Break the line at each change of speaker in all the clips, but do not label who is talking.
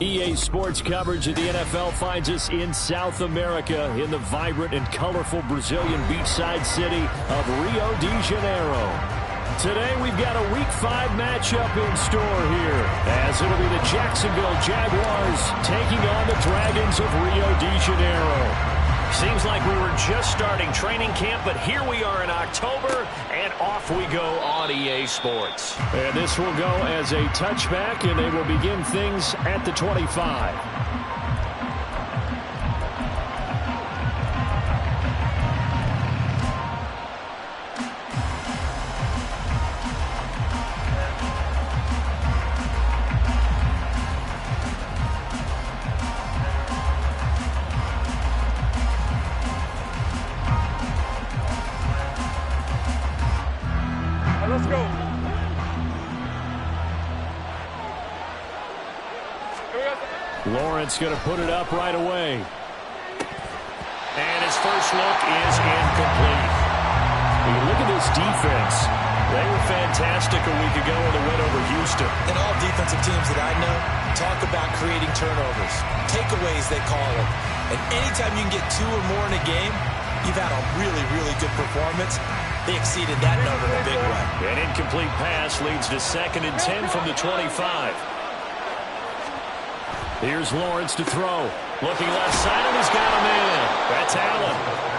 EA Sports coverage of the NFL finds us in South America in the vibrant and colorful Brazilian beachside city of Rio de Janeiro. Today we've got a Week 5 matchup in store here, as it'll be the Jacksonville Jaguars taking on the Dragons of Rio de Janeiro. Seems like we were just starting training camp, but here we are in October, and off we go on EA Sports. And this will go as a touchback, and they will begin things at the 25.
Let's go.
Lawrence going to put it up right away.
And his first look is incomplete.
When you look at this defense, they were fantastic a week ago in the win over Houston.
And all defensive teams that I know talk about creating turnovers. Takeaways, they call them. And anytime you can get 2 or more in a game, you've had a really, really good performance. They exceeded that number in a big way.
An incomplete pass leads to 2nd and 10 from the 25. Here's Lawrence to throw. Looking left side, and he's got him in. That's Allen.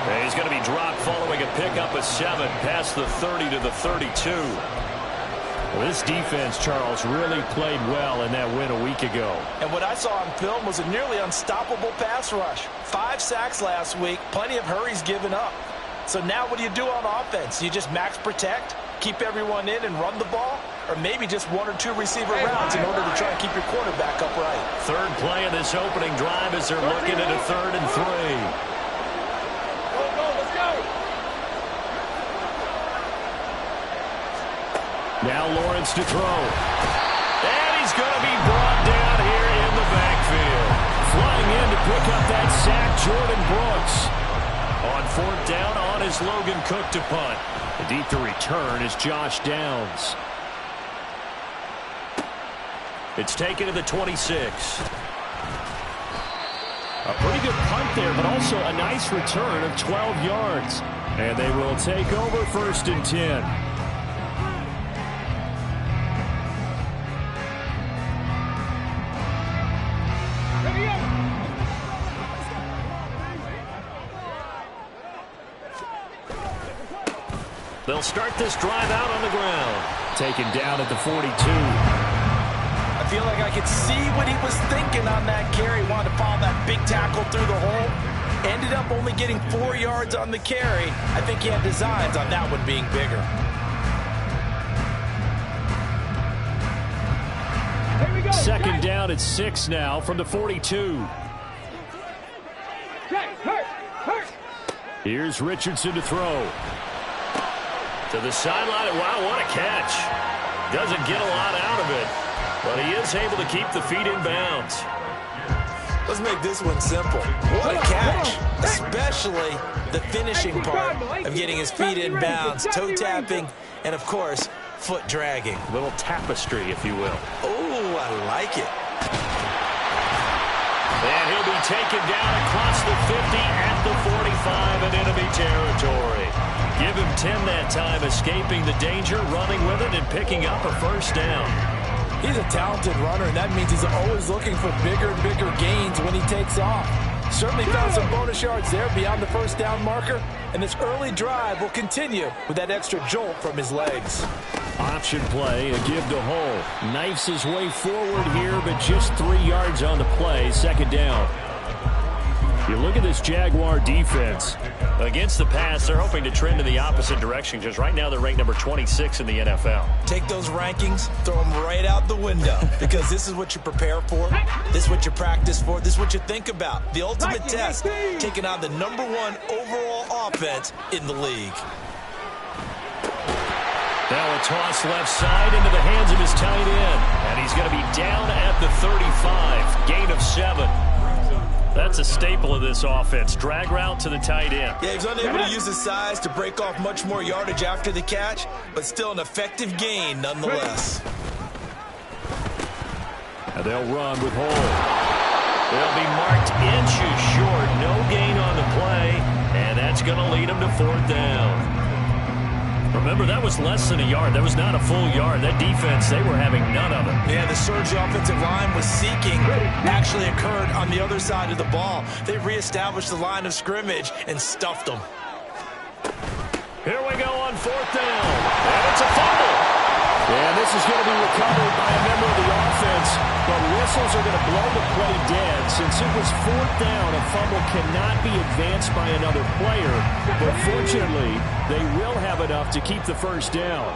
And he's going to be dropped following a pickup of 7 past the 30 to the 32. Well, this defense, Charles, really played well in that win a week ago.
And what I saw on film was a nearly unstoppable pass rush. 5 sacks last week, plenty of hurries given up. So now what do you do on offense? You just max protect, keep everyone in and run the ball, or maybe just 1 or 2 receiver routes in order to try and keep your quarterback upright.
Third play of this opening drive as they're looking at a 3rd and 3.
Let's go.
Now Lawrence to throw. And he's going to be brought down here in the backfield. Flying in to pick up that sack, Jordan Brooks. On 4th down, on is Logan Cook to punt. The deep to return is Josh Downs. It's taken to the 26. A pretty good punt there, but also a nice return of 12 yards. And they will take over 1st and 10. They'll start this drive out on the ground. Taken down at the 42.
I feel like I could see what he was thinking on that carry. Wanted to follow that big tackle through the hole. Ended up only getting 4 yards on the carry. I think he had designs on that one being bigger.
Second down at 6 now from the 42. Here's Richardson to throw. To the sideline. Wow, what a catch. Doesn't get a lot out of it, but he is able to keep the feet in bounds.
Let's make this one simple. What a catch, especially the finishing part of getting his feet in bounds, toe tapping, and of course, foot dragging.
A little tapestry, if you will.
Oh, I like it.
And he'll be taken down across the 50 at the 45 in enemy territory. Give him 10 that time, escaping the danger, running with it, and picking up a first down.
He's a talented runner, and that means he's always looking for bigger and bigger gains when he takes off. Certainly found some bonus yards there beyond the first down marker, and this early drive will continue with that extra jolt from his legs.
Option play, a give to Hull. Knifes his way forward here, but just 3 yards on the play, second down. You look at this Jaguar defense. Against the pass, they're hoping to trend in the opposite direction because right now they're ranked number 26 in the NFL.
Take those rankings, throw them right out the window because this is what you prepare for. This is what you practice for. This is what you think about. The ultimate test, taking on the #1 overall offense in the league.
Now a toss left side into the hands of his tight end. And he's going to be down at the 35. Gain of 7. That's a staple of this offense. Drag route to the tight end.
Yeah, he's unable to use his size to break off much more yardage after the catch, but still an effective gain nonetheless.
And they'll run with Hull. They'll be marked inches short. No gain on the play, and that's going to lead them to 4th down. Remember, that was less than a yard. That was not a full yard. That defense, they were having none of it.
Yeah, the surge the offensive line was seeking actually occurred on the other side of the ball. They reestablished the line of scrimmage and stuffed them.
Here we go on 4th down. And it's a fumble. And this is going to be recovered by a member of the offense. But whistles are going to blow the play dead. Since it was 4th down, a fumble cannot be advanced by another player. But fortunately, they will have enough to keep the first down.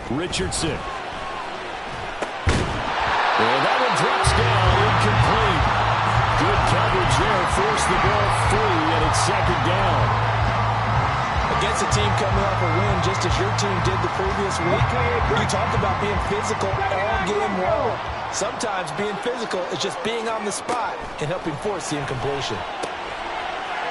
Richardson. And that one drops down, incomplete. Good coverage there, forced the ball free, and it's 2nd down.
Against a team coming off a win, just as your team did the previous week, you talk about being physical all game long. Sometimes being physical is just being on the spot and helping force the incompletion.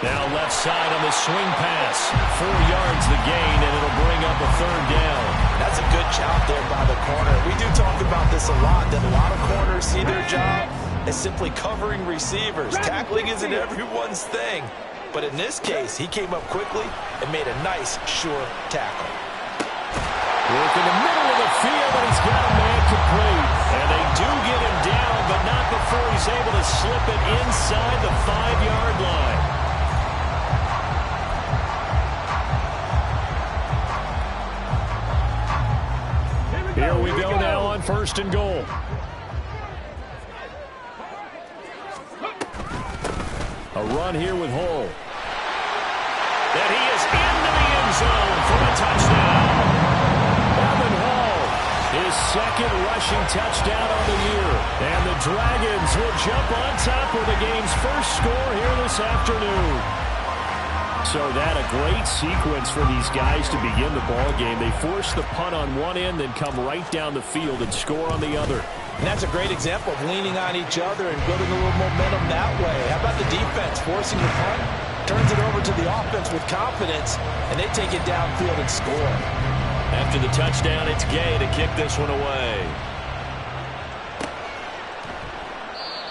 Now left side on the swing pass. 4 yards the gain, and it'll bring up a 3rd down. That's a good job there by the corner. We do talk about this a lot, that a lot of corners see their job as simply covering receivers. Tackling isn't everyone's thing. But in this case, he came up quickly and made a nice, sure tackle. Work in the middle of the field, and he's got a man complete. And they do get him down, but not before he's able to slip it inside the 5-yard line. Here we go now on 1st and goal. A run here with Hull. And he is into the end zone for a touchdown. Evan Hull, his 2nd rushing touchdown on the year. And the Dragons will jump on top with the game's first score here this afternoon. So that a great sequence for these guys to begin the ball game. They force the punt on one end, then come right down the field and score on the other.
And that's a great example of leaning on each other and building a little momentum that way. How about the defense forcing the punt? Turns it over to the offense with confidence, and they take it downfield and score.
After the touchdown, it's Gay to kick this one away.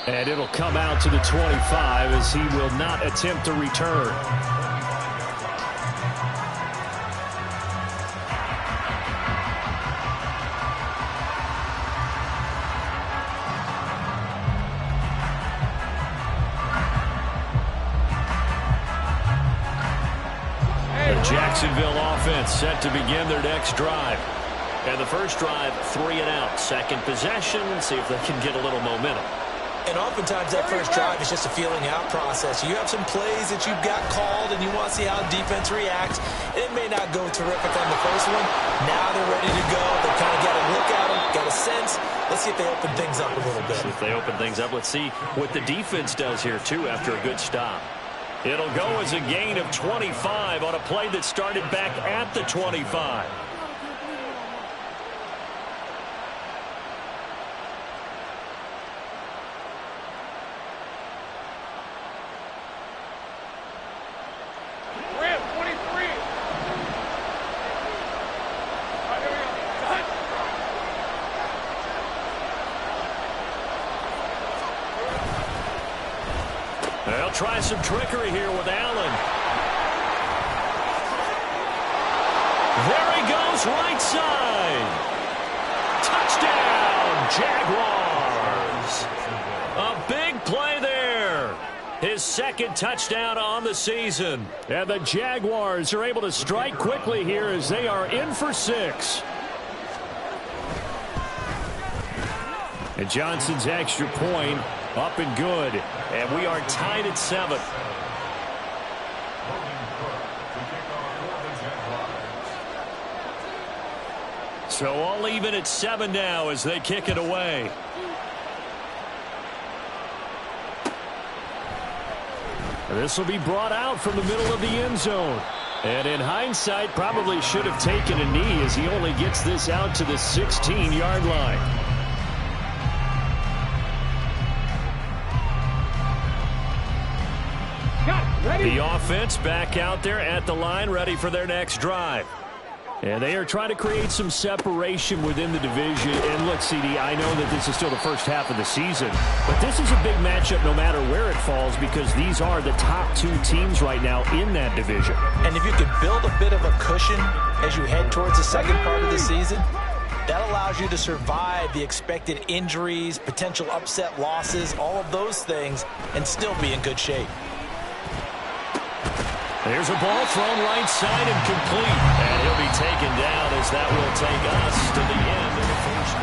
And it'll come out to the 25 as he will not attempt to return. Jacksonville offense set to begin their next drive. And the first drive, 3 and out. Second possession, see if they can get a little momentum.
And oftentimes that first drive is just a feeling out process. You have some plays that you've got called and you want to see how defense reacts. It may not go terrific on the first one. Now they're ready to go. They kind of got a look at them, got a sense. Let's see if they open things up a little bit.
See if they open things up. Let's see what the defense does here, too, after a good stop. It'll go as a gain of 25 on a play that started back at the 25. They'll try some trickery here with Allen. There he goes, right side. Touchdown, Jaguars. A big play there. His second touchdown on the season.
And the Jaguars are able to strike quickly here as they are in for 6. And Johnson's extra point up and good. And we are tied at 7. So all even at 7 now as they kick it away. This will be brought out from the middle of the end zone. And in hindsight, probably should have taken a knee as he only gets this out to the 16-yard line. The offense back out there at the line, ready for their next drive. And they are trying to create some separation within the division. And look, CD, I know that this is still the first half of the season, but this is a big matchup no matter where it falls because these are the top 2 teams right now in that division.
And if you can build a bit of a cushion as you head towards the second part of the season, that allows you to survive the expected injuries, potential upset losses, all of those things, and still be in good shape.
There's a ball thrown right side and complete.
And he'll be taken down as that will take us to the end of the first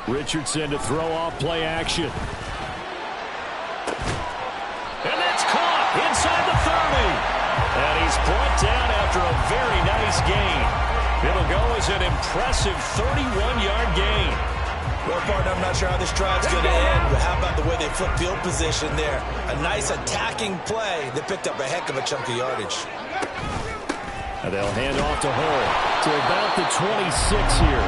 quarter. Richardson to throw off play action.
Inside the 30. And he's brought down after a very nice gain. It'll go as an impressive 31-yard gain.
Well, partner, I'm not sure how this drive's going to end, but how about the way they flip field position there? A nice attacking play that picked up a heck of a chunk of yardage.
And they'll hand off to Hull to about the 26 here.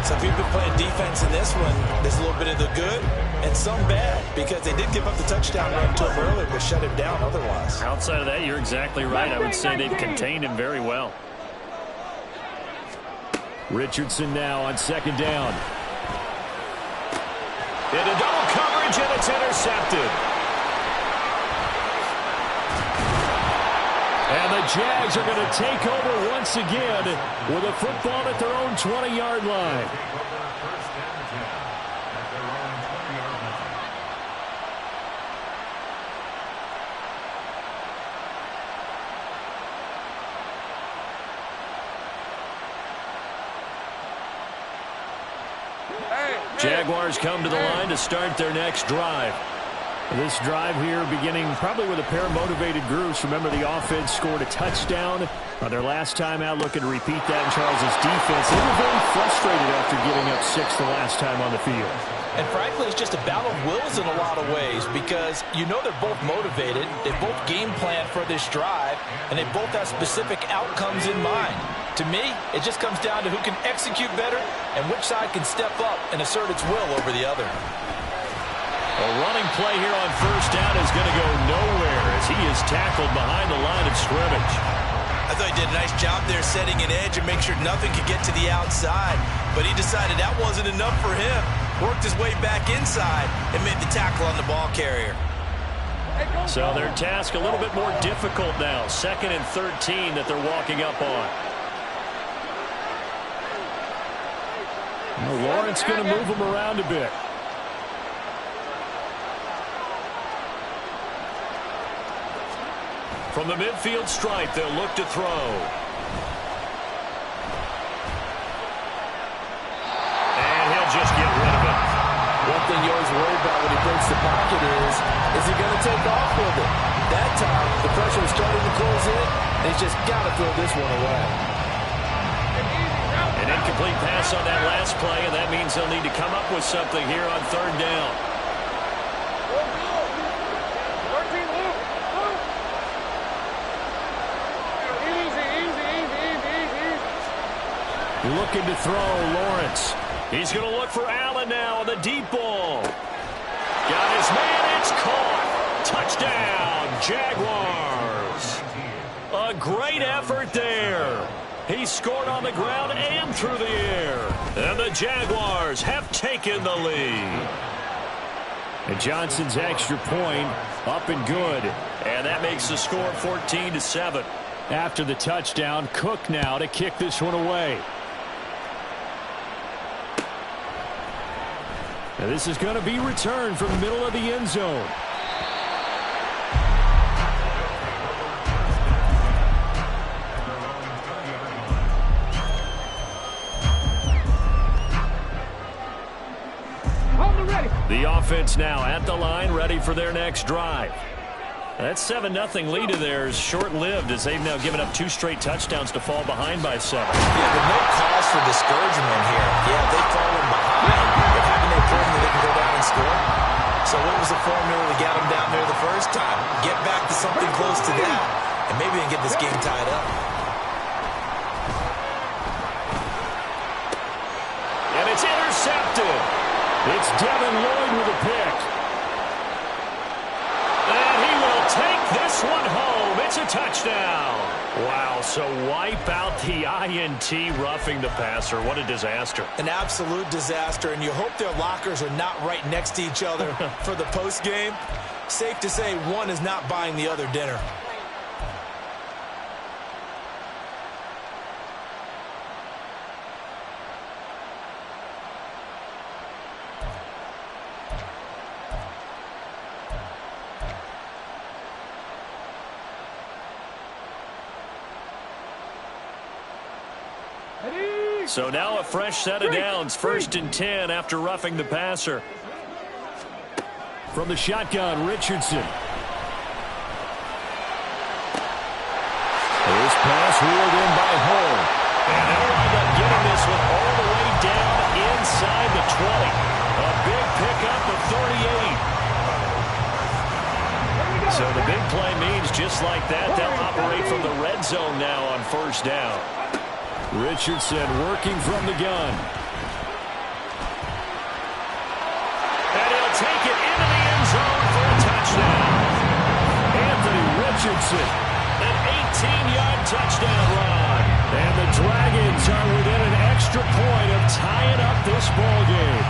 So if you've been playing defense in this one, there's a little bit of the good and some bad because they did give up the touchdown run to him earlier but shut him down otherwise.
Outside of that, you're exactly right. I would say they've contained him very well.
Richardson now on second down. Into double coverage, and it's intercepted. And the Jags are going to take over once again with a football at their own 20-yard line. Jaguars come to the line to start their next drive. This drive here beginning probably with a pair of motivated groups. Remember, the offense scored a touchdown on their last time out. Looking to repeat that in Charles's defense. They were very frustrated after giving up 6 the last time on the field.
And frankly, it's just a battle of wills in a lot of ways because you know they're both motivated. They both game plan for this drive, and they both have specific outcomes in mind. To me, it just comes down to who can execute better and which side can step up and assert its will over the other.
A running play here on first down is going to go nowhere as he is tackled behind the line of scrimmage.
I thought he did a nice job there setting an edge and make sure nothing could get to the outside. But he decided that wasn't enough for him. Worked his way back inside and made the tackle on the ball carrier.
So their task a little bit more difficult now. 2nd and 13 that they're walking up on.
Well, Lawrence going to move him around a bit.
From the midfield stripe, they'll look to throw. And he'll just get rid of it.
One thing you always worry about when he breaks the pocket is he going to take off with it? That time, the pressure was starting to close in. He's just got to throw this one away.
An incomplete pass on that last play, and that means they'll need to come up with something here on third down.
Looking to throw, Lawrence.
He's going to look for Allen now on the deep ball. Got his man, it's caught. Touchdown, Jaguars. A great effort there. He scored on the ground and through the air. And the Jaguars have taken the lead.
And Johnson's extra point up and good.
And that makes the score 14-7.
After the touchdown, Cook now to kick this one away. Now this is going to be returned from the middle of the end zone. The offense now at the line, ready for their next drive. That 7-0 lead of theirs short-lived as they've now given up 2 straight touchdowns to fall behind by 7.
Yeah, but no cause for discouragement here. Yeah, they've fallen behind, but haven't they proven that they can go down and score? So what was the formula to get them down there the first time? Get back to something close to that, and maybe they can get this game tied up.
And it's intercepted.
It's Devin Lloyd with a pick.
And he will take this one home. It's a touchdown. Wow, so wipe out the INT roughing the passer. What a disaster.
An absolute disaster, and you hope their lockers are not right next to each other for the postgame. Safe to say one is not buying the other dinner.
So now a fresh set of downs, 1st and 10 after roughing the passer.
From the shotgun, Richardson. This pass wheeled in by Hull.
And they'll wind up getting this one all the way down inside the 20. A big pickup of 38. So the big play means just like that, they'll operate from the red zone now on 1st down.
Richardson working from the gun.
And he'll take it into the end zone for a touchdown.
Anthony Richardson.
An 18-yard touchdown run.
And the Dragons are within an extra point of tying up this ball game.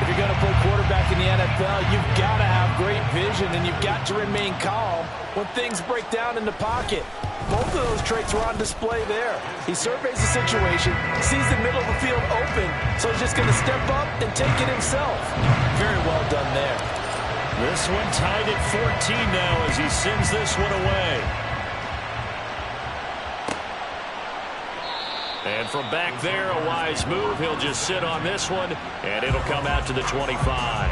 If you're going to play quarterback in the NFL, you've got to have great vision, and you've got to remain calm when things break down in the pocket. Both of those traits were on display there. He surveys the situation, sees the middle of the field open, so he's just going to step up and take it himself. Very well done there.
This one tied at 14 now as he sends this one away. And from back there, a wise move. He'll just sit on this one, and it'll come out to the 25.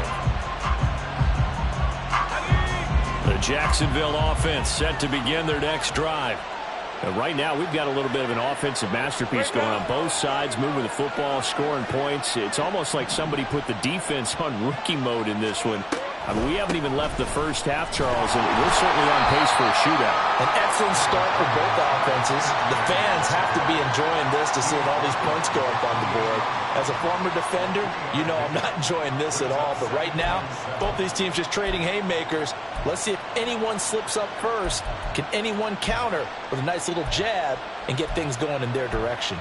The Jacksonville offense set to begin their next drive. And right now, we've got a little bit of an offensive masterpiece going on both sides, moving the football, scoring points. It's almost like somebody put the defense on rookie mode in this one. I mean, we haven't even left the first half, Charles, and we're certainly on pace for a shootout.
An excellent start for both offenses. The fans have to be enjoying this to see all these points go up on the board. As a former defender, you know I'm not enjoying this at all. But right now, both these teams just trading haymakers. Let's see if anyone slips up first. Can anyone counter with a nice little jab and get things going in their direction?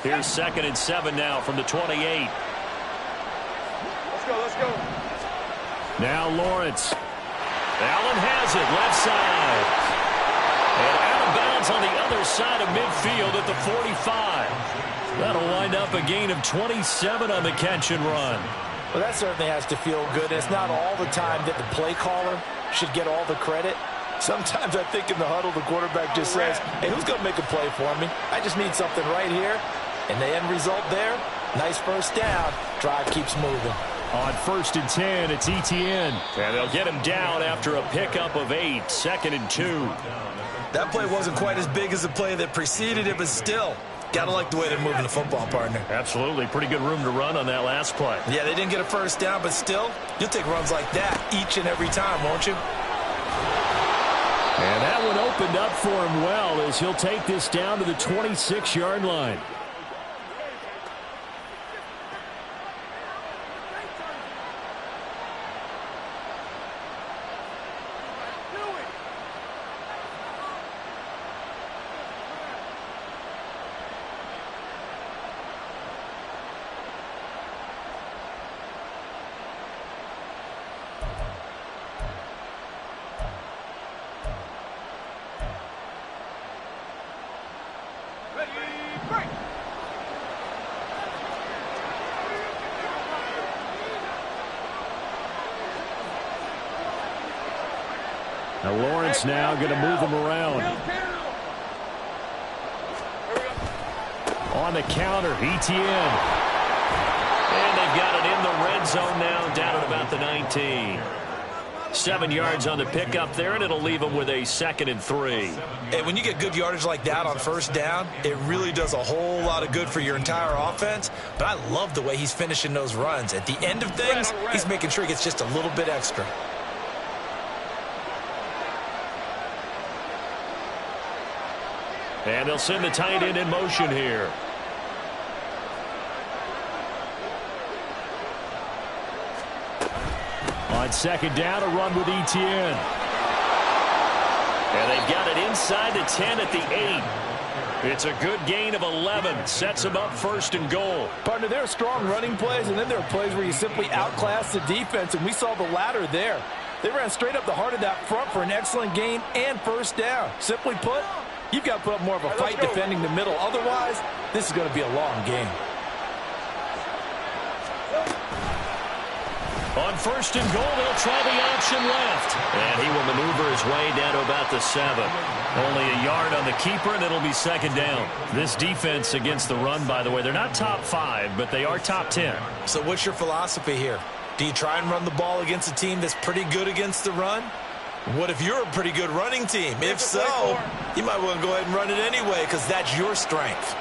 Here's 2nd and 7 now from the 28.
Let's go.
Now Lawrence.
Allen has it, left side. And out of bounds lands on the other side of midfield at the 45. That'll wind up a gain of 27 on the catch and run.
Well, that certainly has to feel good. It's not all the time that the play caller should get all the credit. Sometimes I think in the huddle, the quarterback just says, hey, who's going to make a play for me? I just need something right here. And the end result there, nice first down. Drive keeps moving.
On 1st and 10, it's Etienne.
And they'll get him down after a pickup of 8, 2nd and 2.
That play wasn't quite as big as the play that preceded it, but still, got to like the way they're moving the football, partner.
Absolutely. Pretty good room to run on that last play.
Yeah, they didn't get a first down, but still, you'll take runs like that each and every time, won't you?
And that one opened up for him well as he'll take this down to the 26-yard line. Now Lawrence now going to move him around. On the counter, Etienne.
And they've got it in the red zone now, down at about the 19. 7 yards on the pickup there, and it'll leave them with a 2nd and 3.
And when you get good yardage like that on first down, it really does a whole lot of good for your entire offense. But I love the way he's finishing those runs. At the end of things, he's making sure he gets just a little bit extra.
And they'll send the tight end in motion here.
On 2nd down, a run with Etienne.
And they've got it inside the 10 at the 8. It's a good gain of 11. Sets them up 1st and goal.
Partner, there are strong running plays, and then there are plays where you simply outclass the defense, and we saw the latter there. They ran straight up the heart of that front for an excellent gain and first down. Simply put, you've got to put up more of a fight defending the middle. Otherwise, this is going to be a long game.
On 1st and goal, they'll try the option left. And he will maneuver his way down to about the 7. Only a yard on the keeper, and it'll be 2nd down. This defense against the run, by the way, they're not top 5, but they are top 10.
So what's your philosophy here? Do you try and run the ball against a team that's pretty good against the run? What if you're a pretty good running team? If so, you might want to go ahead and run it anyway because that's your strength.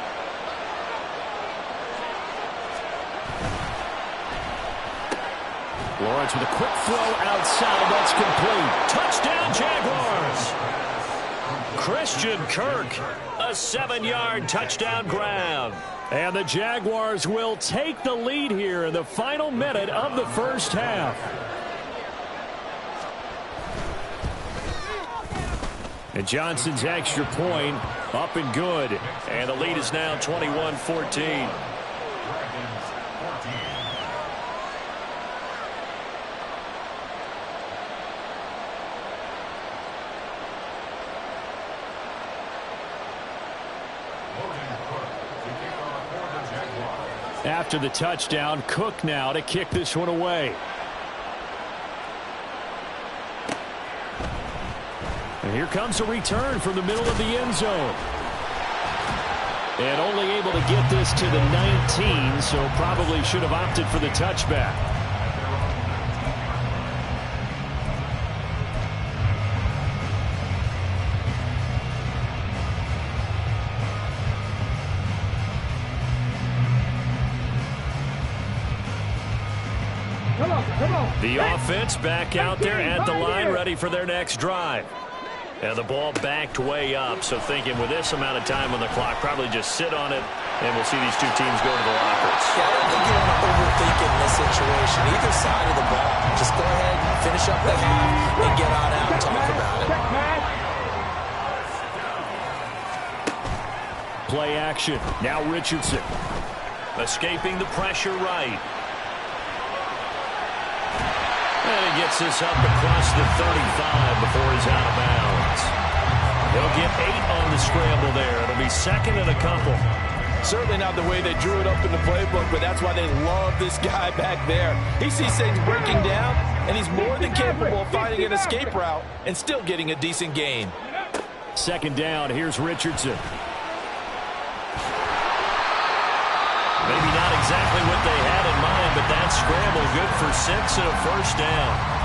Lawrence with a quick throw outside. That's complete.
Touchdown, Jaguars. Christian Kirk, a 7-yard touchdown grab.
And the Jaguars will take the lead here in the final minute of the first half. And Johnson's extra point up and good.
And the lead is now 21-14.
After the touchdown, Cook now to kick this one away. And here comes a return from the middle of the end zone. And only able to get this to the 19, so probably should have opted for the touchback.
The offense back out there at the line, ready for their next drive. And the ball backed way up, so thinking with this amount of time on the clock, probably just sit on it, and we'll see these two teams go to the lockers.
Yeah, I don't think you want to overthink in this situation. Either side of the ball. Just go ahead and finish up the half and get on out and talk about it.
Play action. Now Richardson.
Escaping the pressure right. And he gets this up across the 35 before he's out of bounds. He'll get 8 on the scramble there. It'll be second and a couple.
Certainly not the way they drew it up in the playbook, but that's why they love this guy back there. He sees things breaking down, and he's more than capable of finding an escape route and still getting a decent gain.
Second down, here's Richardson.
Maybe not exactly what they had in mind, but that scramble good for 6 and a first down.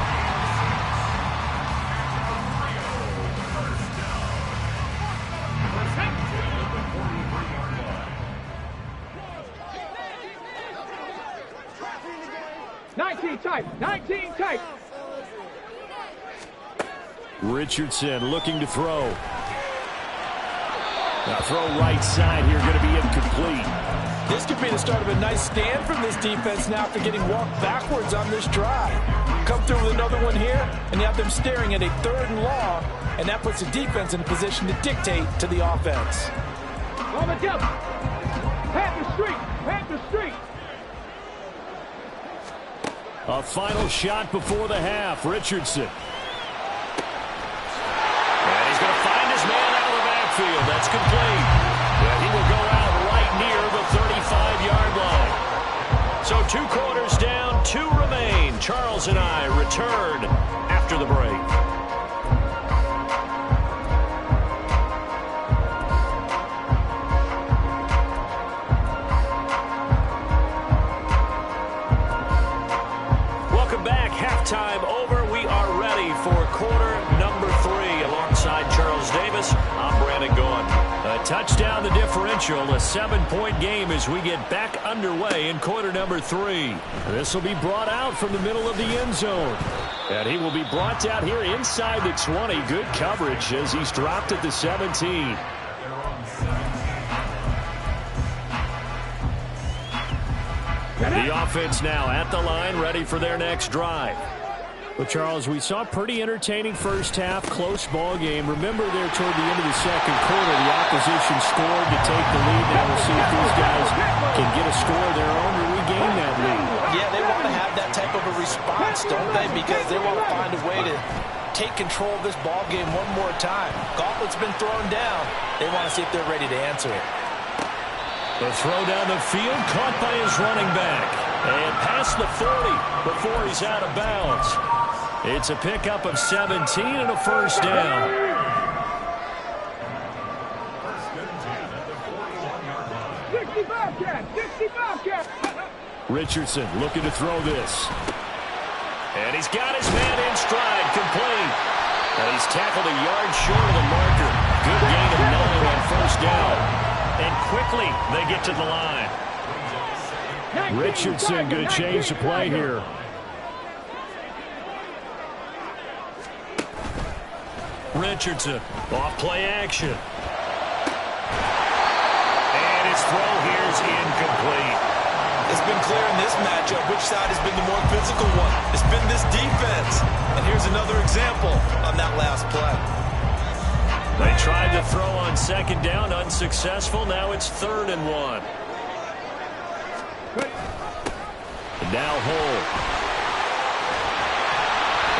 Tight.
Richardson looking to throw. Now throw right side here, going to be incomplete.
This could be the start of a nice stand from this defense now after getting walked backwards on this drive. Come through with another one here, and you have them staring at a 3rd and long, and that puts the defense in a position to dictate to the offense.
On the jump. Panther Street.
A final shot before the half. Richardson.
And he's going to find his man out of the backfield. That's complete. Yeah, he will go out right near the 35-yard line. So 2 quarters down, 2 remain. Charles and I return after the break.
Halftime over. We are ready for quarter number 3. Alongside Charles Davis, I'm Brandon Gaughan. A touchdown the differential, a 7-point game as we get back underway in quarter number 3. This will be brought out from the middle of the end zone. And he will be brought down here inside the 20. Good coverage as he's dropped at the 17. The offense now at the line, ready for their next drive. Well, Charles, we saw a pretty entertaining first half, close ball game. Remember there toward the end of the second quarter, the opposition scored to take the lead. Now we'll see if these guys can get a score of their own to regain that lead.
Yeah, they want to have that type of a response, don't they? Because they want to find a way to take control of this ball game one more time. Gauntlet's been thrown down. They want to see if they're ready to answer it.
The throw down the field, caught by his running back. And past the 40 before he's out of bounds. It's a pickup of 17 and a first down.
65 cat.
Richardson looking to throw this. And he's got his man in stride, complete. And he's tackled a yard short of the marker. Good gain of 9 on first down. And quickly they get to the line. Richardson going to change the play here. Richardson off play action. And his throw here is incomplete.
It's been clear in this matchup which side has been the more physical one. It's been this defense. And here's another example on that last play.
They tried to throw on second down, unsuccessful. Now it's 3rd and 1. And now Hull.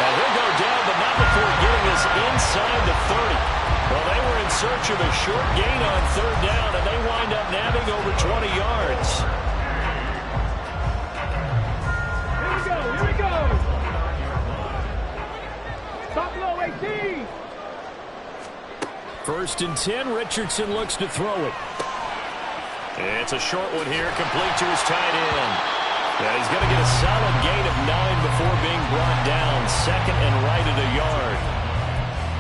And he'll go down, but not before getting us inside the 30. Well, they were in search of a short gain on 3rd down, and they wind up nabbing over 20 yards.
Here we go. Buffalo 18.
1st and 10, Richardson looks to throw it. It's a short one here, complete to his tight end. And he's going to get a solid gain of 9 before being brought down. 2nd and right at a yard.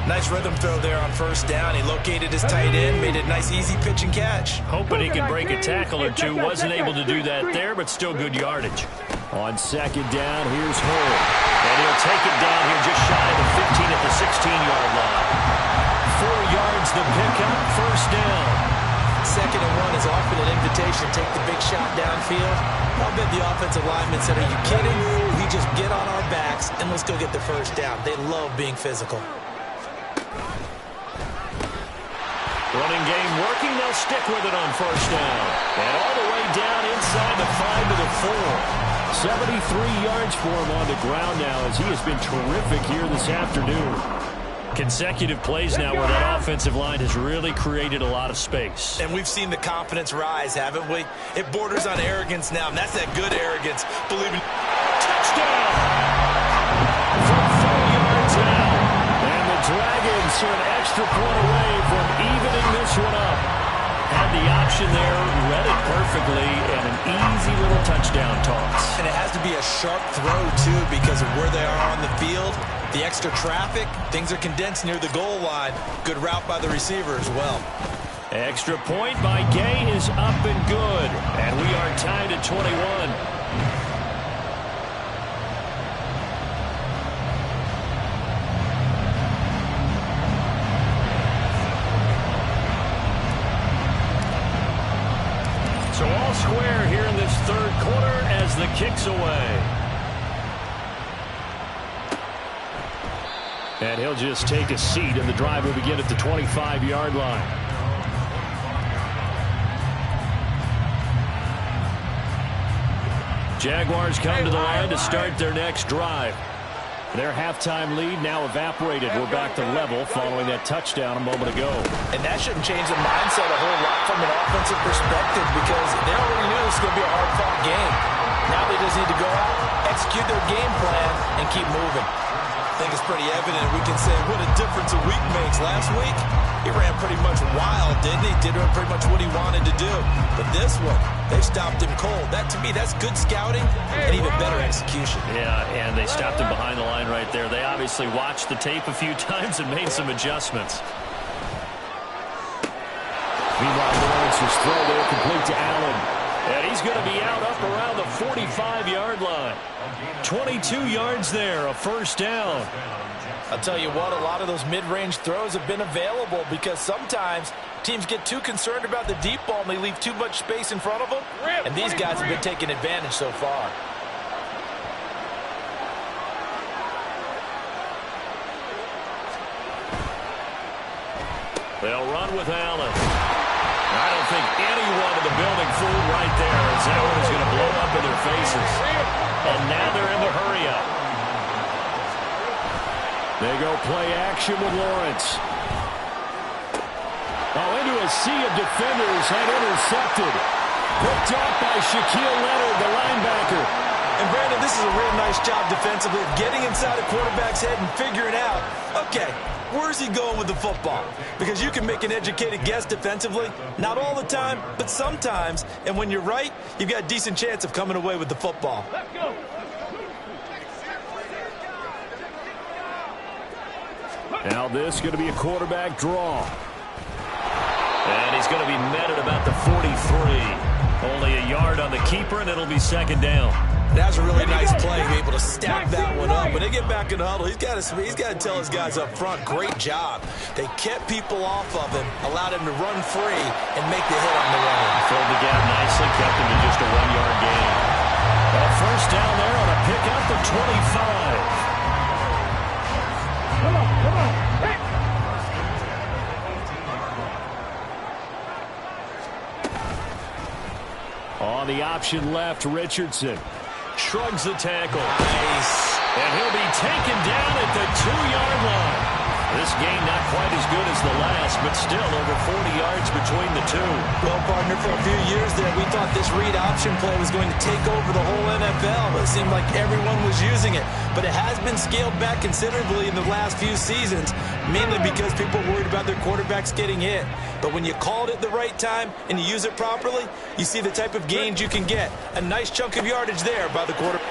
Nice rhythm throw there on first down. He located his tight end, made it a nice easy pitch and catch.
Hoping he could break a tackle or two. Wasn't able to do that there, but still good yardage. On second down, here's Hull. And he'll take it down here just shy of the 15 at the 16-yard line. 4 yards the pickup, first down.
2nd and 1 is often an invitation to take the big shot downfield. I'll bet the offensive lineman said, are you kidding? We just get on our backs and let's go get the first down. They love being physical.
Running game working, they'll stick with it on first down. And all the way down inside the 5 to the 4. 73 yards for him on the ground now as he has been terrific here this afternoon.
Consecutive plays now where that offensive line has really created a lot of space.
And we've seen the confidence rise, haven't we? It borders on arrogance now, and that's that good arrogance. Believing.
Touchdown! From 4 yards out. And the Dragons are an extra point away from evening this one up. Had the option there, read it perfectly, and an easy little touchdown toss.
And it has to be a sharp throw, too, because of where they are on the field. The extra traffic, things are condensed near the goal line. Good route by the receiver as well.
Extra point by Gay is up and good. And we are tied at 21. So all square here in this third quarter as the kick's away. And he'll just take a seat, and the drive will begin at the 25-yard line. Jaguars come to the line to start their next drive. Their halftime lead now evaporated. We're back to level following that touchdown a moment ago.
And that shouldn't change the mindset a whole lot from an offensive perspective because they already knew this was going to be a hard-fought game. Now they just need to go out, execute their game plan, and keep moving.
I think it's pretty evident. We can say what a difference a week makes. Last week, he ran pretty much wild, didn't he? Did pretty much what he wanted to do. But this one, they stopped him cold. That, to me, that's good scouting and even better execution.
Yeah, and they stopped him behind the line right there. They obviously watched the tape a few times and made some adjustments. Meanwhile, Lawrence's throw there complete to Allen. And he's going to be out up around the 45-yard line. 22 yards there, a first down.
I'll tell you what, a lot of those mid-range throws have been available because sometimes teams get too concerned about the deep ball and they leave too much space in front of them. And these guys have been taking advantage so far.
They'll run with Allen. I don't think anyone in the building fooled right there as that one is going to blow up in their faces. And now they're in the hurry-up. They go play action with Lawrence. Oh, into a sea of defenders and intercepted. Picked off by Shaquille Leonard, the linebacker.
And Brandon, this is a real nice job defensively of getting inside a quarterback's head and figuring out, okay, where's he going with the football? Because you can make an educated guess defensively. Not all the time, but sometimes. And when you're right, you've got a decent chance of coming away with the football.
Let's go.
Now this is going to be a quarterback draw. And he's going to be met at about the 43. Only a yard on the keeper, and it'll be second down.
That's a really nice play, be able to stack that one up. When they get back in the huddle, he's got to tell his guys up front, great job. They kept people off of him, allowed him to run free, and make the hit on the run.
Filled the gap nicely, kept him to just a 1-yard gain. A first down there on a pick up the 25.
Come on, come on. Hey.
On the option left, Richardson shrugs the tackle.
Nice.
And he'll be taken down at the 2-yard line. This game not quite as good as the last, but still over 40 yards between the two.
Well, partner, for a few years there, we thought this read option play was going to take over the whole NFL. It seemed like everyone was using it. But it has been scaled back considerably in the last few seasons, mainly because people are worried about their quarterbacks getting hit. But when you call it at the right time and you use it properly, you see the type of gains you can get. A nice chunk of yardage there by the quarterback.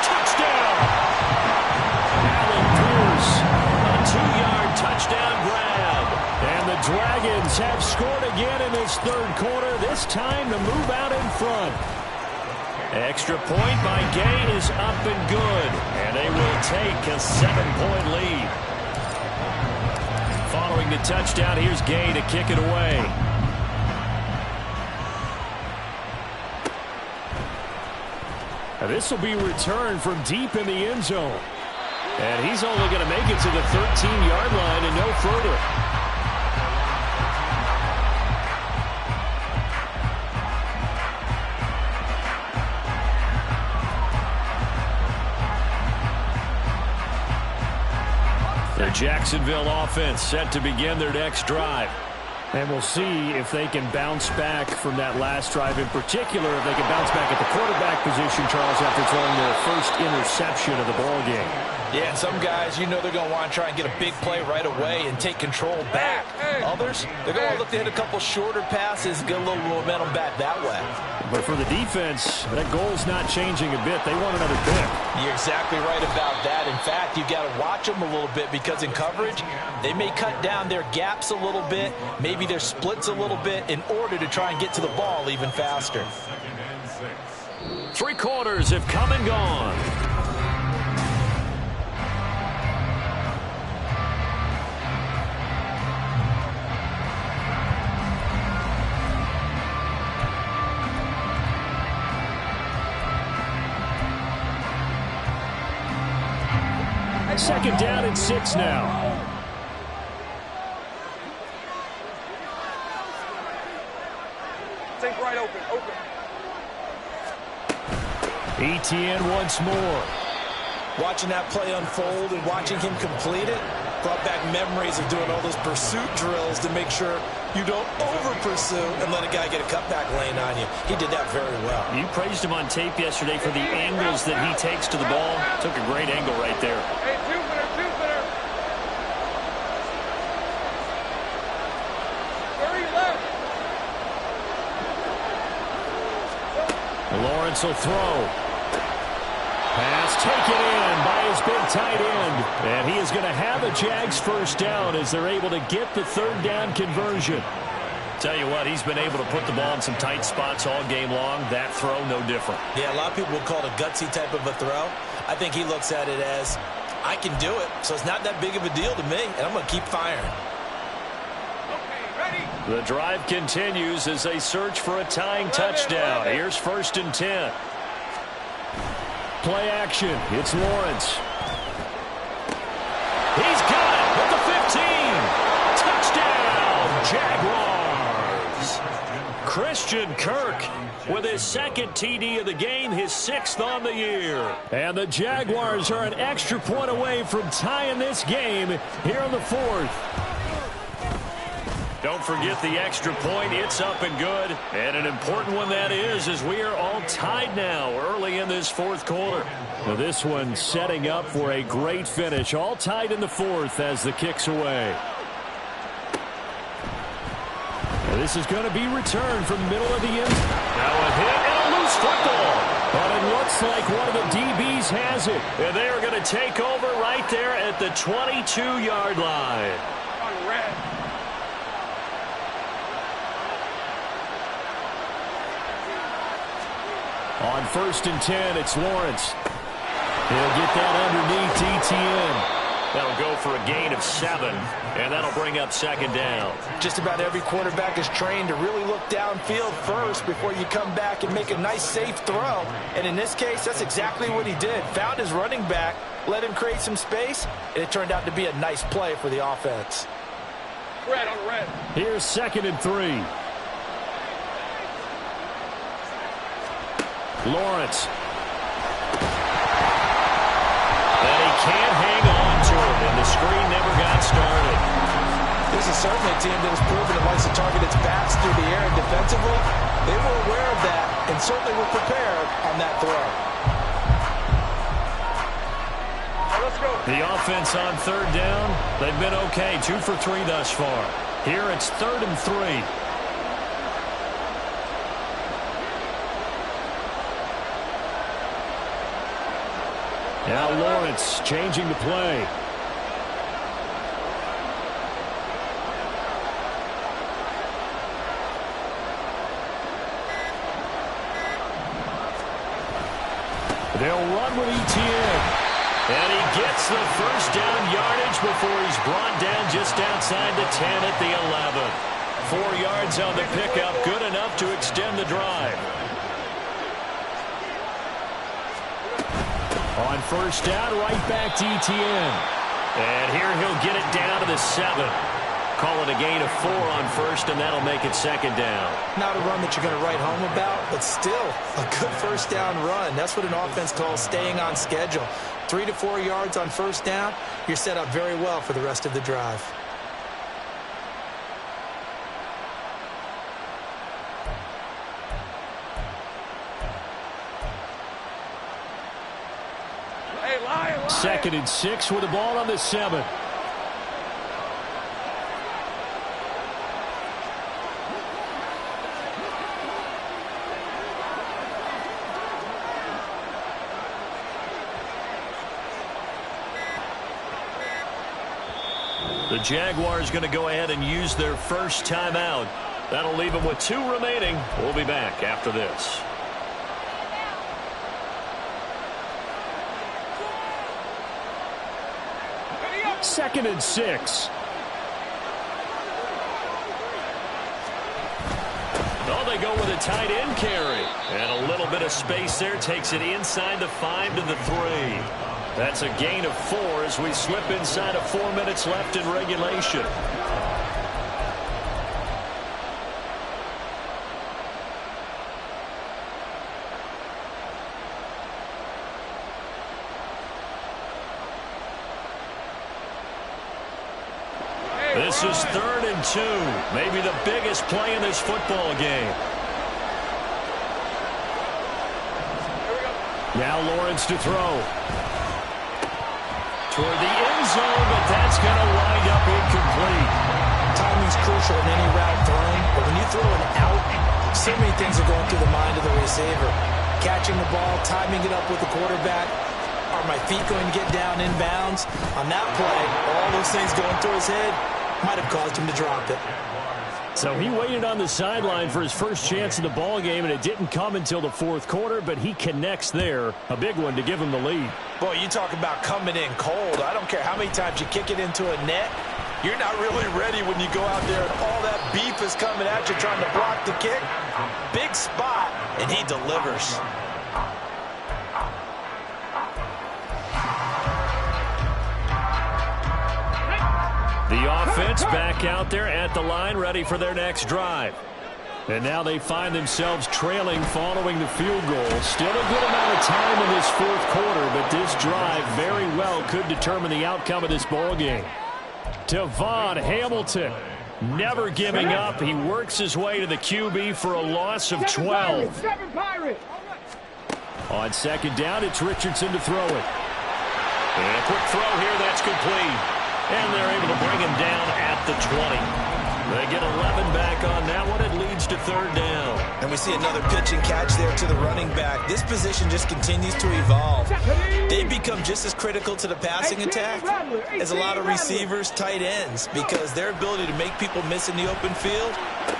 Touchdown! Allen Pierce, a 2-yard touchdown grab. And the Dragons have scored again in this third quarter, this time to move out in front. Extra point by Gay is up and good. And they will take a 7-point lead. Following the touchdown, here's Gay to kick it away. Now this will be returned from deep in the end zone. And he's only going to make it to the 13-yard line and no further. The
The Jacksonville offense set to begin their next drive.
And we'll see if they can bounce back from that last drive. In particular, if they can bounce back at the quarterback position, Charles, after throwing their first interception of the ball game.
Yeah, and some guys, you know they're going to want to try and get a big play right away and take control back. Others, they're going to look to hit a couple shorter passes, get a little momentum back that way.
But for the defense, that goal's not changing a bit. They want another pick.
You're exactly right about that. In fact, you've got to watch them a little bit because in coverage, they may cut down their gaps a little bit, maybe their splits a little bit in order to try and get to the ball even faster.
3 quarters have come and gone. Second down and 6 now.
Think right open.
ETN once more.
Watching that play unfold and watching him complete it brought back memories of doing all those pursuit drills to make sure you don't over-pursue and let a guy get a cutback lane on you. He did that very well.
You praised him on tape yesterday for the angles that he takes to the ball. Took a great angle right there.
Hey, two-footer. Hurry left.
Lawrence will throw. Pass taken in by his big tight end. And he is going to have a Jags first down as they're able to get the third down conversion. Tell you what, he's been able to put the ball in some tight spots all game long. That throw, no different.
Yeah, a lot of people would call it a gutsy type of a throw. I think he looks at it as, I can do it, so it's not that big of a deal to me, and I'm going to keep firing.
Okay, ready.
The drive continues as they search for a tying touchdown. Here's 1st and 10. Play action. It's Lawrence. He's got it at the 15. Touchdown, Jaguars. Christian Kirk with his 2nd TD of the game, his 6th on the year. And the Jaguars are an extra point away from tying this game here in the 4th. Don't forget the extra point. It's up and good. And an important one that is, as we are all tied now early in this 4th quarter. Now this one setting up for a great finish. All tied in the 4th as the kick's away. Now this is going to be returned from the middle of the end. Now a hit and a loose football. But it looks like one of the DBs has it. And they are going to take over right there at the 22-yard line.
On red.
On 1st and 10, it's Lawrence. He'll get that underneath ETN. That'll go for a gain of 7, and that'll bring up 2nd down.
Just about every quarterback is trained to really look downfield first before you come back and make a nice, safe throw. And in this case, that's exactly what he did. Found his running back, let him create some space, and it turned out to be a nice play for the offense.
Red on red.
Here's 2nd and 3. Lawrence. And he can't hang on to it, and the screen never got started.
This is certainly a team that has proven it likes to target its backs through the air and defensively. They were aware of that and certainly were prepared on that throw.
Let's go.
The offense on 3rd down, they've been okay, 2 for 3 thus far. Here it's 3rd and 3. Now Lawrence changing the play. They'll run with ETN. And he gets the first down yardage before he's brought down just outside the 10 at the 11. 4 yards on the pickup, good enough to extend the drive. On 1st down, right back to ETN. And here he'll get it down to the 7.
Call it a gain of 4 on first, and that'll make it second down.
Not a run that you're going to write home about, but still a good first down run. That's what an offense calls staying on schedule. 3 to 4 yards on first down, you're set up very well for the rest of the drive.
Hey, Lion.
2nd and 6 with the ball on the 7.
The Jaguars going to go ahead and use their first timeout. That'll leave them with 2 remaining. We'll be back after this.
Second and 6.
Oh, they go with a tight end carry. And a little bit of space there takes it inside the 5 to the 3. That's a gain of 4 as we slip inside of 4 minutes left in regulation. This is 3rd and 2. Maybe the biggest play in this football game.
Now Lawrence to throw.
Toward the end zone, but that's going to wind up incomplete.
Timing's crucial in any route thrown, but when you throw an out, so many things are going through the mind of the receiver. Catching the ball, timing it up with the quarterback. Are my feet going to get down in bounds? On that play, all those things going through his head might have caused him to drop it.
So he waited on the sideline for his first chance in the ball game, and it didn't come until the 4th quarter, but he connects there. A big one to give him the lead.
Boy, you talk about coming in cold. I don't care how many times you kick it into a net. You're not really ready when you go out there and all that beef is coming at you trying to block the kick. Big spot, and he delivers.
The offense back out there at the line, ready for their next drive. And now they find themselves trailing following the field goal. Still a good amount of time in this 4th quarter, but this drive very well could determine the outcome of this ball game. Devon Hamilton never giving up. He works his way to the QB for a loss of 12. On 2nd down, it's Richardson to throw it.
And a quick throw here, that's complete. And they're able to bring him down at the 20. They get 11 back on that one. It leads to 3rd down.
And we see another pitch and catch there to the running back. This position just continues to evolve. They become just as critical to the passing attack as a lot of receivers, tight ends, because their ability to make people miss in the open field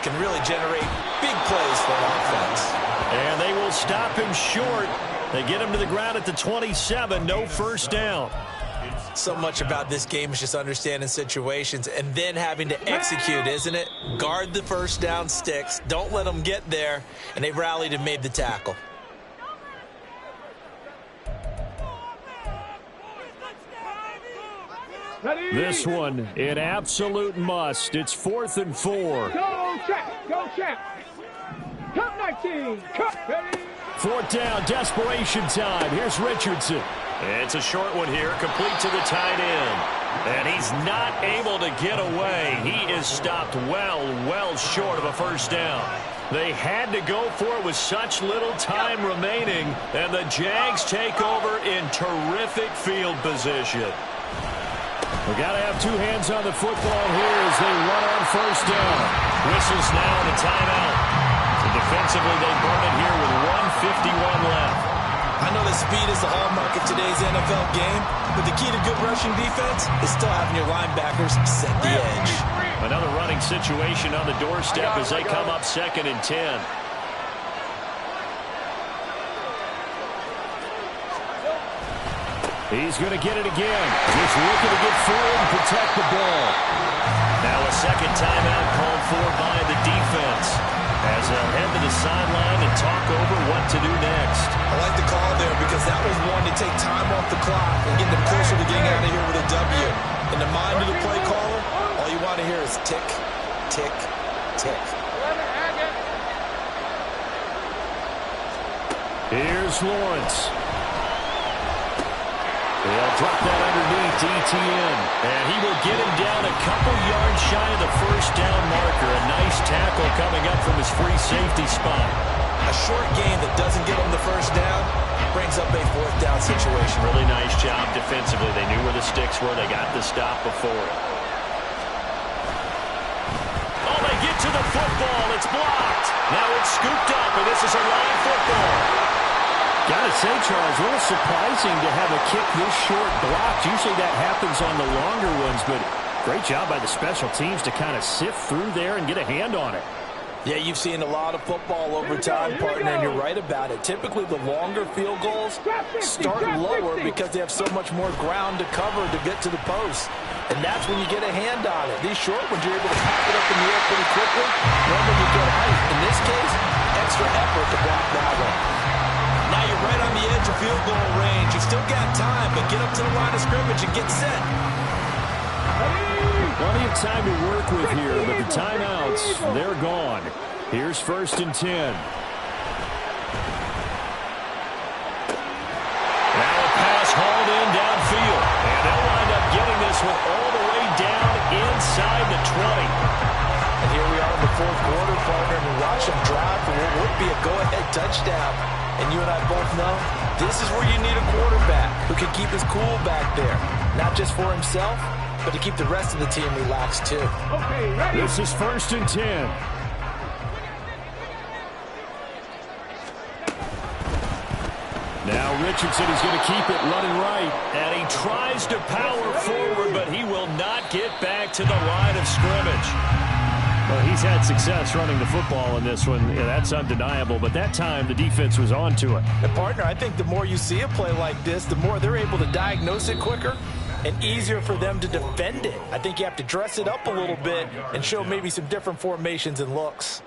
can really generate big plays for an offense.
And they will stop him short. They get him to the ground at the 27. No first down.
So much about this game is just understanding situations and then having to execute, isn't it? Guard the first down sticks. Don't let them get there. And they rallied and made the tackle.
This one, an absolute must. It's 4th and 4.
Go, check. Go, check. Cut 19. Cut, ready.
4th down, desperation time. Here's Richardson.
It's a short one here, complete to the tight end. And he's not able to get away. He is stopped well short of a first down. They had to go for it with such little time remaining, and the Jags take over in terrific field position.
We got to have 2 hands on the football here as they run on first down.
Whistles now and a timeout. So defensively, they burn it here with 1:51 left.
I know that speed is the hallmark of today's NFL game, but the key to good rushing defense is still having your linebackers set the edge.
Another running situation on the doorstep as they come up 2nd and 10.
He's going to get it again. Just looking to get forward and protect the ball.
Now a second timeout called for by the defense, as they'll head to the sideline and talk over what to do next.
I like the call there because that was one to take time off the clock and get them closer to getting out of here with a W. In the mind of the play caller, all
All you want to hear is tick, tick, tick.
Here's Lawrence. They'll drop that underneath to ETN.
And he will get him down a couple yards shy of the first down marker. A nice tackle coming up from his free safety spot.
A short gain that doesn't get him the first down brings up a fourth down situation.
Really nice job defensively. They knew where the sticks were. They got the stop before it. Oh, they get to the football. It's blocked. Now it's scooped up, and this is a line football.
Gotta say, Charles, a little surprising to have a kick this short blocked. Usually that happens on the longer ones, but great job by the special teams to kind of sift through there and get a hand on it.
Yeah, you've seen a lot of football over time, partner, and you're right about it. Typically, the longer field goals start lower because they have so much more ground to cover to get to the post. And that's when you get a hand on it. These short ones, you're able to pop it up in the air pretty quickly. Then when you get height, in this case, extra effort to block that one.
Now you're right on the edge of field goal range. You still got time, but get up to the line of scrimmage and get set.
Plenty of time to work with here, but the timeouts, they're gone. Here's 1st and 10.
Now a pass hauled in downfield. And they'll wind up getting this one all the way down inside the 20.
And here we are in the fourth quarter, partner, and we watch them drive for what would be a go-ahead touchdown. And you and I both know this is where you need a quarterback who can keep his cool back there. Not just for himself, but to keep the rest of the team relaxed too.
Okay, ready?
This is 1st and 10. Now Richardson is going to keep it running right.
And he tries to power forward, but he will not get back to the line of scrimmage.
Well, he's had success running the football in this one. Yeah, that's undeniable. But that time, the defense was on to it.
And, partner, I think the more you see a play like this, the more they're able to diagnose it quicker and easier for them to defend it. I think you have to dress it up a little bit and show maybe some different formations and looks.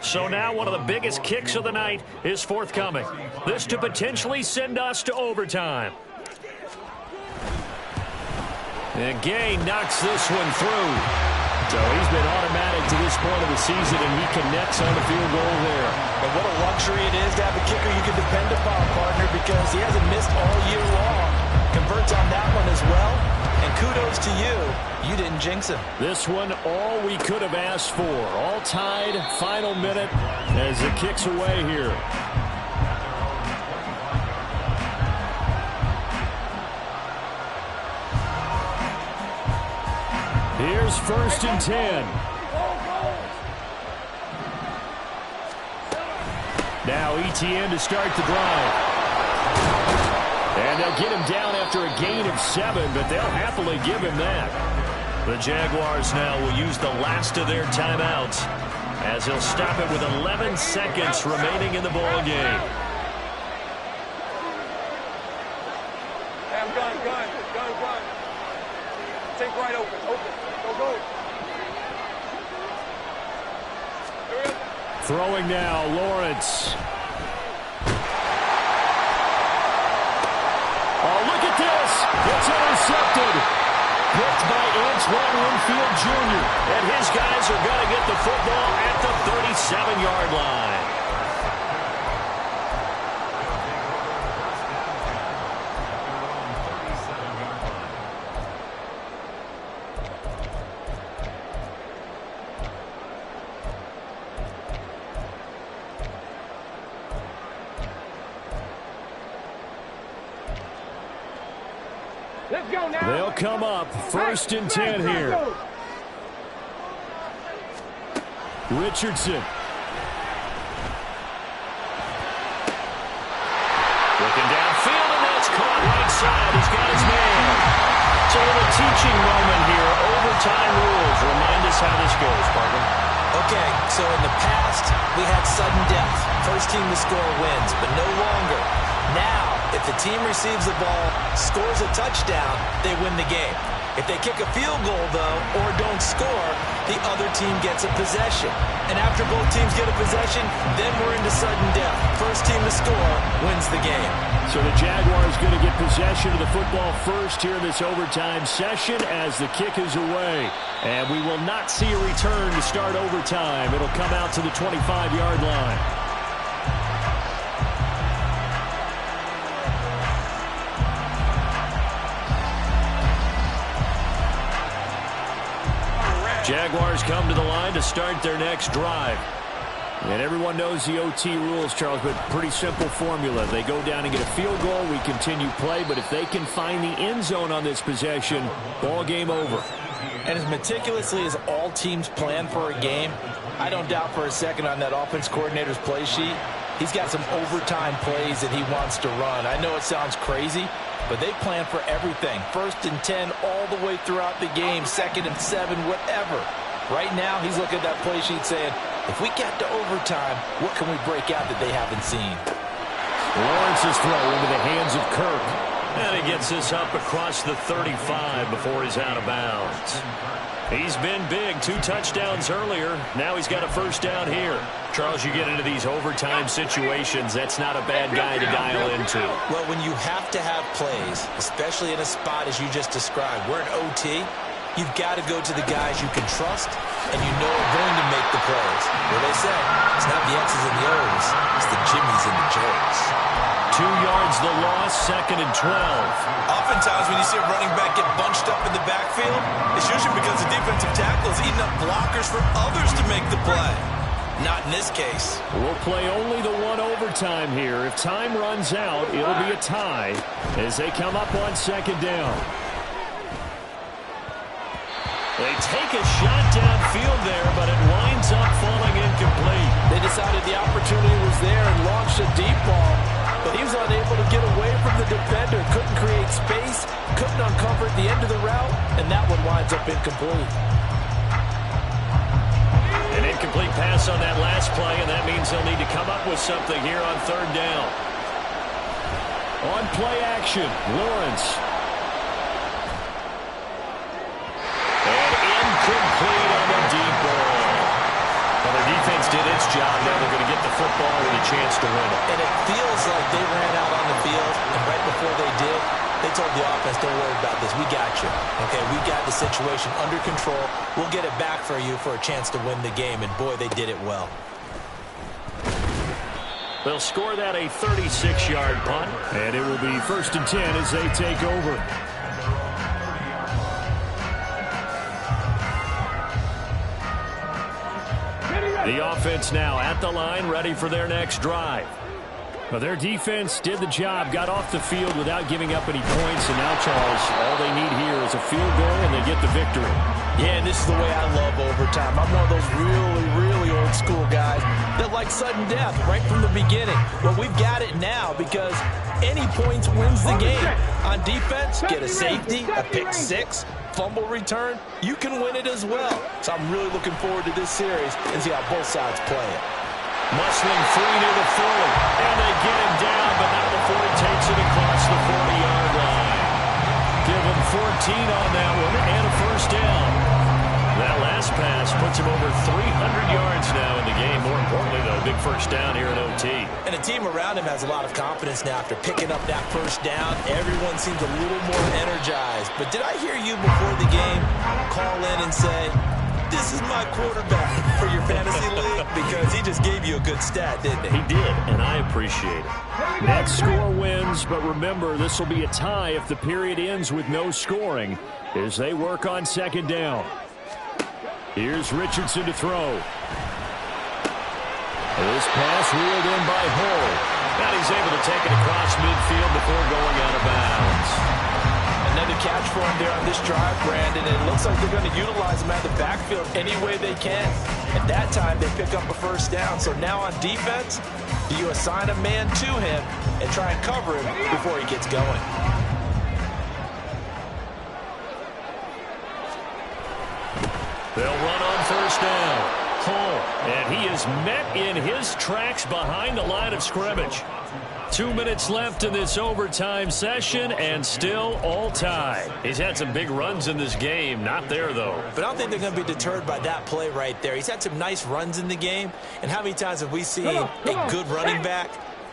So now one of the biggest kicks of the night is forthcoming. This to potentially send us to overtime. And Gay knocks this one through. So he's been automatic to this point of the season, and he connects on the field goal there.
And what a luxury it is to have a kicker you can depend upon, partner, because he hasn't missed all year long. Converts on that one as well. And kudos to you. You didn't jinx him.
This one, all we could have asked for. All tied, final minute as it kicks away here. Here's 1st and 10. Now ETN to start the drive. And they'll get him down after a gain of 7, but they'll happily give him that.
The Jaguars now will use the last of their timeouts as he'll stop it with 11 seconds remaining in the ball game.
Gun. Take right open. Go.
Throwing now, Lawrence. Oh, look at this. It's intercepted. Picked by Antoine Winfield Jr.
And his guys are going to get the football at the 37-yard line.
Let's go now.
They'll come up 1st and 10 here. Richardson.
Looking downfield, and that's caught right side. He's got his man. It's a little teaching moment here. Overtime rules. Remind us how this goes, partner.
Okay, so in the past, we had sudden death. First team to score wins, but no longer. Now, if the team receives the ball, scores a touchdown, they win the game. If they kick a field goal, though, or don't score, the other team gets a possession. And after both teams get a possession, then we're into sudden death. First team to score wins the game.
So the Jaguars going to get possession of the football first here in this overtime session as the kick is away. And we will not see a return to start overtime. It'll come out to the 25-yard line. Jaguars come to the line to start their next drive. And everyone knows the OT rules, Charles, but pretty simple formula. They go down and get a field goal, we continue play, but if they can find the end zone on this possession, ball game over.
And as meticulously as all teams plan for a game, I don't doubt for a second on that offense coordinator's play sheet, he's got some overtime plays that he wants to run. I know it sounds crazy, but they plan for everything. 1st and 10 all the way throughout the game, 2nd and 7, whatever. Right now, he's looking at that play sheet saying, if we get to overtime, what can we break out that they haven't seen?
Lawrence's throw into the hands of Kirk. And he gets this up across the 35 before he's out of bounds. He's been big, 2 touchdowns earlier. Now he's got a first down here. Charles, you get into these overtime situations, that's not a bad guy to dial into.
Well, when you have to have plays, especially in a spot as you just described, we're in OT, you've got to go to the guys you can trust and you know are going to make the plays. Where they say, it's not the X's and the O's, it's the Jimmies and the Joes.
2 yards the loss, 2nd and 12.
Oftentimes when you see a running back get bunched up in the backfield, it's usually because the defensive tackle is eating up blockers for others to make the play. Not in this case.
We'll play only the 1 overtime here. If time runs out, it'll be a tie as they come up on 2nd down. They take a shot downfield there, but it winds up falling incomplete.
They decided the opportunity was there and launched a deep ball, but he was unable to get away from the defender, couldn't create space, couldn't uncover at the end of the route, and that one winds up incomplete.
An incomplete pass on that last play, and that means they'll need to come up with something here on 3rd down. On play action, Lawrence. And incomplete on the deep ball. Well, their defense did its job. Now they're going to get the football with a chance to win it.
And it feels like they ran out on the field, and right before they did, they told the offense, don't worry about this. We got you. Okay, we got the situation under control. We'll get it back for you for a chance to win the game. And, boy, they did it well.
They'll score that a 36-yard punt. And it will be 1st and 10 as they take over. The offense now at the line, ready for their next drive. Well, their defense did the job, got off the field without giving up any points, and now, Charles, all they need here is a field goal, and they get the victory.
Yeah, and this is the way I love overtime. I'm one of those really, really old school guys that like sudden death right from the beginning. Well, we've got it now because any points wins the game. On defense, get a safety, a pick 6, fumble return, you can win it as well. So I'm really looking forward to this series and see how both sides play it.
Musling free near the 40, and they get him down, but not before he takes it across the 40-yard line. Give him 14 on that one, and a first down. That last pass puts him over 300 yards now in the game. More importantly, though, big first down here in OT.
And the team around him has a lot of confidence now after picking up that first down. Everyone seems a little more energized. But did I hear you before the game call in and say, this is my quarterback for your fantasy league? Because he just gave you a good stat, didn't he?
He did, and I appreciate it. Next score wins, but remember, this will be a tie if the period ends with no scoring as they work on 2nd down. Here's Richardson to throw. This pass wheeled in by Hull. And he's able to take it across midfield before going out of bounds.
Another catch for him there on this drive, Brandon. And it looks like they're going to utilize him at the backfield any way they can. At that time, they pick up a first down. So now on defense, you assign a man to him and try and cover him before he gets going.
They'll run on first down. Hull. And he is met in his tracks behind the line of scrimmage. 2 minutes left in this overtime session, and still all tied. He's had some big runs in this game. Not there, though.
But I don't think they're going to be deterred by that play right there. He's had some nice runs in the game. And how many times have we seen a good running back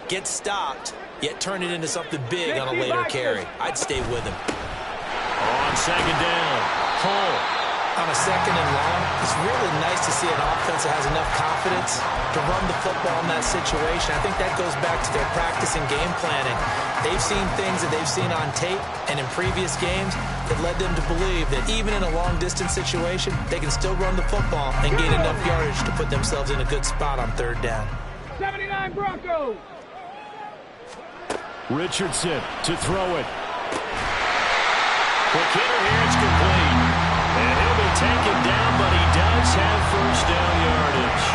get stopped, yet turn it into something big on a later carry? I'd stay with him.
On second down, Cole.
On a second and long, it's really nice to see an offense that has enough confidence to run the football in that situation. I think that goes back to their practice and game planning. They've seen things that they've seen on tape and in previous games that led them to believe that even in a long-distance situation, they can still run the football and gain enough yardage to put themselves in a good spot on third down.
79 Broncos.
Richardson to throw it. Quick hitter here, it's complete. And he'll be taken down, but he does have first down yardage.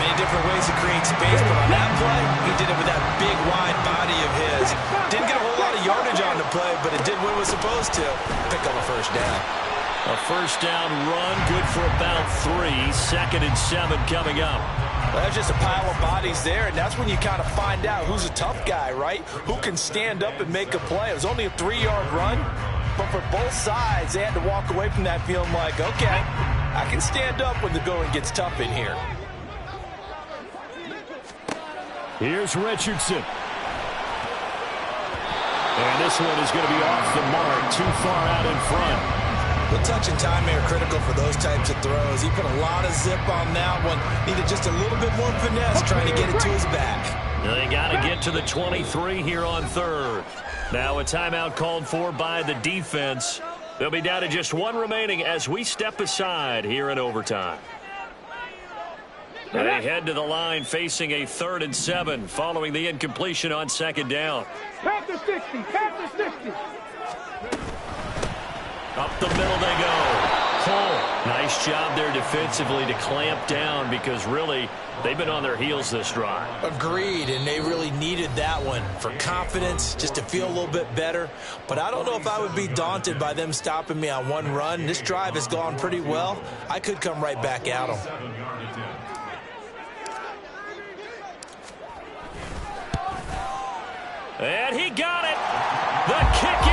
Many different ways to create space, but on that play, he did it with that big, wide body of his. Didn't get a whole lot of yardage on the play, but it did what it was supposed to. Pick up a first down.
A first down run, good for about 3. 2nd and 7 coming up.
Well, that's just a pile of bodies there, and that's when you kind of find out who's a tough guy, right? Who can stand up and make a play. It was only a 3-yard run. But for both sides, they had to walk away from that feeling like, okay, I can stand up when the going gets tough in here.
Here's Richardson. And this one is going to be off the mark, too far out in front.
The touch and timing are critical for those types of throws. He put a lot of zip on that one. Needed just a little bit more finesse trying to get it to his back.
They got to get to the 23 here on third. Now a timeout called for by the defense. They'll be down to just 1 remaining as we step aside here in overtime. And they head to the line facing a 3rd and 7 following the incompletion on second down.
Past the 60. Past the 60.
Up the middle they go. Cole, nice job there defensively to clamp down because really they've been on their heels this drive.
Agreed, and they really needed that one for confidence, just to feel a little bit better. But I don't know if I would be daunted by them stopping me on one run. This drive has gone pretty well. I could come right back at them.
And he got it. The kick